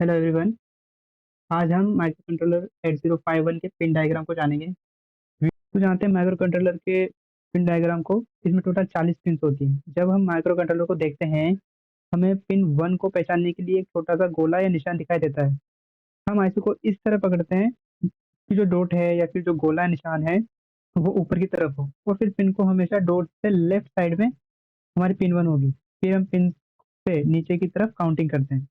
Hello everyone. आज हम micro controller 8051 के पिन डायग्राम को जानेंगे। तो जानते हैं माइक्रो कंट्रोलर के पिन डायग्राम को। इसमें टोटल 40 पिन होती हैं। जब हम माइक्रो कंट्रोलर को देखते हैं, हमें पिन 1 को पहचानने के लिए एक छोटा सा गोला या निशान दिखाई देता है। हम आईसी को इस तरह पकड़ते हैं कि जो डॉट है या फिर जो गोला निशान है वो ऊपर की तरफ हो, और फिर पिन को हमेशा डॉट से लेफ्ट साइड में हमारी पिन 1 होगी। फिर हम पिन से नीचे की तरफ काउंटिंग करते हैं।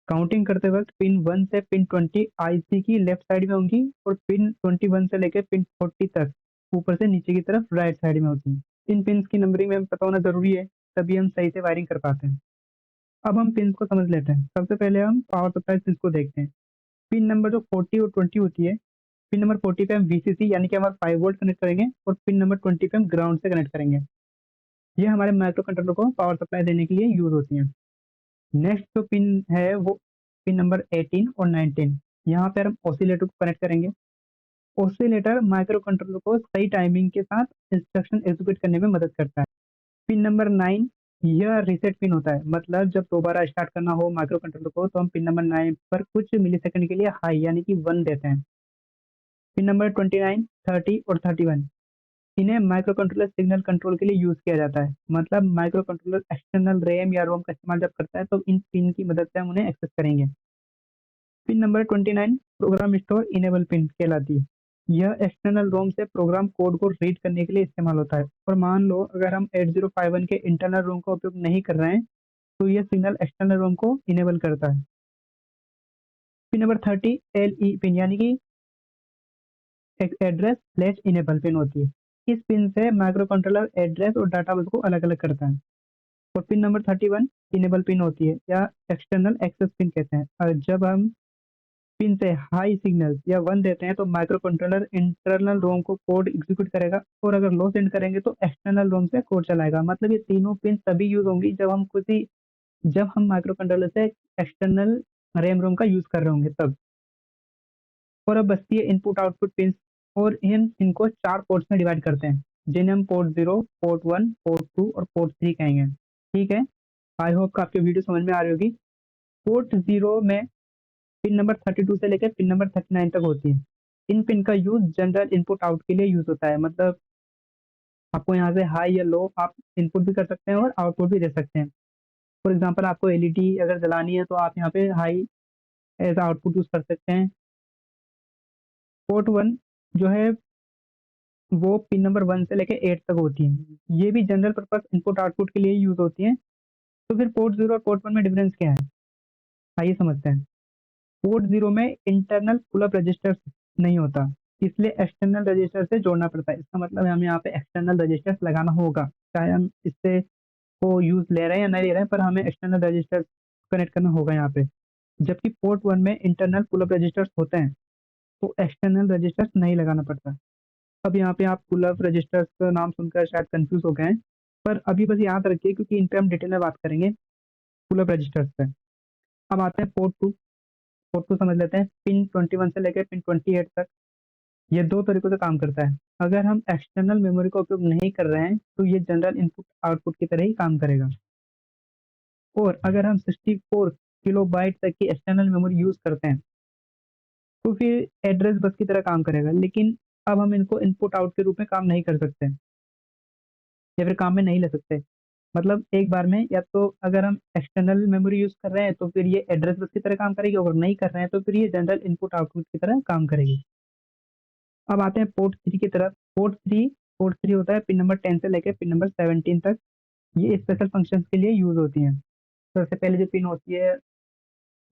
काउंटिंग करते वक्त पिन 1 से पिन 20 आईसी की लेफ्ट साइड में होंगी, और पिन 21 से लेकर पिन 40 तक ऊपर से नीचे की तरफ राइट साइड में होती हैं। इन पिन्स की नंबरिंग में हमें पता होना जरूरी है, तभी हम सही से वायरिंग कर पाते हैं। अब हम पिन्स को समझ लेते हैं। सबसे पहले हम पावर सप्लाई पिन्स को देखते हैं। पिन नंबर जो 40 और 20 होती है, पिन नंबर 40 पे हम वीसीसी यानी कि हमारा 5 वोल्ट कनेक्ट करेंगे, और पिन नंबर 20 पे हम ग्राउंड से कनेक्ट करेंगे। ये हमारे माइक्रो कंट्रोलर को पावर सप्लाई देने के लिए यूज होती हैं। नेक्स्ट जो पिन है वो पिन नंबर 18 और 19। यहाँ पर हम ऑसिलेटर को कनेक्ट करेंगे। ऑसिलेटर माइक्रो कंट्रोलर को सही टाइमिंग के साथ इंस्ट्रक्शन एग्जीक्यूट करने में मदद करता है। पिन नंबर 9, यह रीसेट पिन होता है। मतलब जब दोबारा स्टार्ट करना हो माइक्रो कंट्रोलर को, तो हम पिन नंबर 9 पर कुछ मिलीसेकंड के लिए हाई यानी कि 1 देते हैं। पिन नंबर 29, 30 और 31, इन्हें माइक्रो कंट्रोलर सिग्नल कंट्रोल के लिए यूज किया जाता है। मतलब माइक्रो कंट्रोलर एक्सटर्नल रैम या रोम का इस्तेमाल जब करता है, तो इन पिन की मदद से हम उन्हें एक्सेस करेंगे। Pin number 29 program store enable pin कहलाती है। यह एक्सटर्नल रोम से प्रोग्राम कोड को रीड करने के लिए इस्तेमाल होता है। और मान लो अगर हम 8051 के इंटरनल रोम का उपयोग नहीं कर रहे हैं, तो यह सिग्नल एक्सटर्नल रोम को इनेबल करता है। पिन नंबर 30 एलई पिन यानी कि एड्रेस फ्लैश इनेबल पिन होती है। इस पिन से माइक्रो कंट्रोलर एड्रेस और डाटा बस को अलग अलग करता है। और पिन नंबर 31 इनेबल पिन होती है, या एक्सटर्नल एक्सेस पिन कहते हैं। और जब हम पिन से हाई सिग्नल या 1 देते हैं, तो माइक्रो कंट्रोलर इंटरनल रोम को कोड एग्जीक्यूट करेगा, और अगर लो सेंड करेंगे तो एक्सटर्नल रोम से कोड चलाएगा। मतलब ये तीनों पिन तभी यूज होंगी जब हम माइक्रो कंट्रोलर से एक्सटर्नल रैम रोम का यूज कर रहे होंगे तब। और अब बचती है इनपुट आउटपुट पिन, और इनको 4 पोर्ट्स में डिवाइड करते हैं, जिन्हें हम पोर्ट 0, पोर्ट 1, पोर्ट 2 और पोर्ट 3 कहेंगे। ठीक है, आई होप आपकी वीडियो समझ में आ रही होगी। पोर्ट 0 में पिन नंबर 32 से लेकर पिन नंबर 39 तक होती है। इन पिन का यूज जनरल इनपुट आउट के लिए यूज होता है। मतलब आपको यहाँ से हाई या लो आप इनपुट भी कर सकते हैं और आउटपुट भी दे सकते हैं। फॉर एग्जांपल आपको एलईडी अगर जलानी है, तो आप यहाँ पे हाई एज आउटपुट यूज कर सकते हैं। पोर्ट 1 जो है वो पिन नंबर 1 से लेकर 8 तक होती है। ये भी जनरल पर्पस इनपुट आउटपुट के लिए यूज होती है। तो फिर पोर्ट 0 और पोर्ट 1 में डिफरेंस क्या है, आइए समझते हैं। पोर्ट 0 में इंटरनल पुल अप रजिस्टर नहीं होता, इसलिए एक्सटर्नल रजिस्टर से जोड़ना पड़ता है। इसका मतलब हमें यहाँ पे एक्सटर्नल रजिस्टर लगाना होगा, चाहे हम इससे को यूज ले रहे हैं या नहीं ले रहे हैं, पर हमें एक्सटर्नल रजिस्टर कनेक्ट करना होगा यहाँ पे। जबकि पोर्ट 1 में इंटरनल पुल अप रजिस्टर्स होते हैं, तो एक्सटर्नल रजिस्टर्स नहीं लगाना पड़ता। अब यहाँ पे आप पुल अप रजिस्टर्स का नाम सुनकर शायद कंफ्यूज हो गए हैं, पर अभी बस याद रखिए, क्योंकि इन पे हम डिटेल में बात करेंगे पुल अप रजिस्टर्स पे। अब आते हैं पोर्ट 2। पोर्ट 2 समझ लेते हैं। पिन 21 से लेकर पिन 28 तक ये दो तरीकों से काम करता है। अगर हम एक्सटर्नल मेमोरी का उपयोग नहीं कर रहे हैं, तो ये जनरल इनपुट आउटपुट की तरह ही काम करेगा। और अगर हम 64 किलोबाइट तक की एक्सटर्नल मेमोरी यूज करते हैं, तो फिर एड्रेस बस की तरह काम करेगा। लेकिन अब हम इनको इनपुट आउट के रूप में काम नहीं कर सकते, या फिर काम में नहीं ले सकते। मतलब एक बार में, या तो अगर हम एक्सटर्नल मेमोरी यूज कर रहे हैं तो फिर ये एड्रेस बस की तरह काम करेगी, और नहीं कर रहे हैं तो फिर ये जनरल इनपुट आउटपुट की तरह काम करेगी। अब आते हैं पोर्ट 3 की तरफ। पोर्ट 3 होता है पिन नंबर 10 से लेकर पिन नंबर 17 तक। ये स्पेशल फंक्शंस के लिए यूज होती हैं। सबसे पहले जो पिन होती है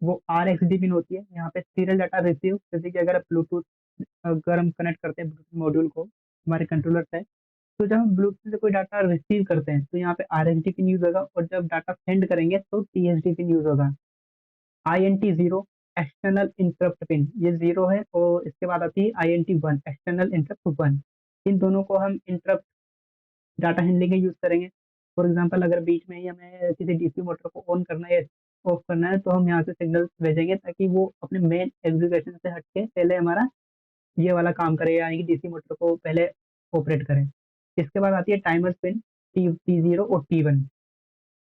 वो RxD पिन होती है। यहाँ पे सीरियल डाटा रिसीव, जैसे कि अगर हम कनेक्ट करते हैं ब्लूटूथ मॉड्यूल को हमारे कंट्रोलर से, तो जब हम ब्लूटूथ से कोई डाटा रिसीव करते हैं, तो यहाँ पे RxD पिन यूज होगा, और जब डाटा सेंड करेंगे तो TXD पिन यूज होगा। INT0 एक्सटर्नल इंटरप्ट पिन, ये जीरो है, और इसके बाद आती है INT1 एक्सटर्नल इंटरप्ट 1। इन दोनों को हम इंटरप्ट डाटा हैंडलिंग में यूज करेंगे। फॉर एग्जांपल अगर बीच में ही हमें किसी डीसी मोटर को ऑन करना है, ऑफ करना है, तो हम यहाँ से सिग्नल भेजेंगे, ताकि वो अपने मेन एग्जीक्यूशन से हटके पहले हमारा ये वाला काम करे, यानी कि डीसी मोटर को पहले ऑपरेट करें। इसके बाद आती है टाइमर पिन T0 और T1।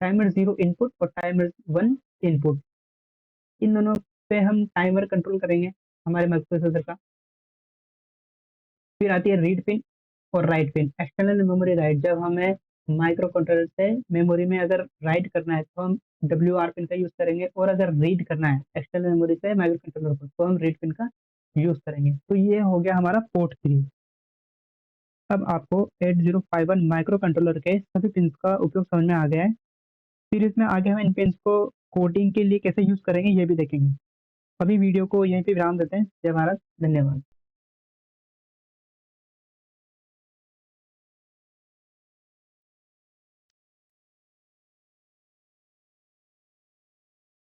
टाइमर 0 इनपुट और टाइमर 1 इनपुट। इन दोनों पे हम टाइमर कंट्रोल करेंगे हमारे माइक्रोप्रोसेसर का। फिर आती है रीड पिन और right pin, external memory write. जब हमें माइक्रो कंट्रोलर से मेमोरी में अगर राइट करना है तो हम WR पिन का यूज करेंगे, और अगर रीड करना है एक्सटर्नल मेमोरी से माइक्रो कंट्रोलर को तो हम रीड पिन का यूज करेंगे। तो ये हो गया हमारा पोर्ट 3। अब आपको 8051 माइक्रो कंट्रोलर के सभी पिन्स का उपयोग समझ में आ गया है। फिर इसमें आगे हम इन पिन्स को कोडिंग के लिए कैसे यूज करेंगे ये भी देखेंगे। अभी वीडियो को यहीं पे विराम देते हैं। जय भारत, धन्यवाद।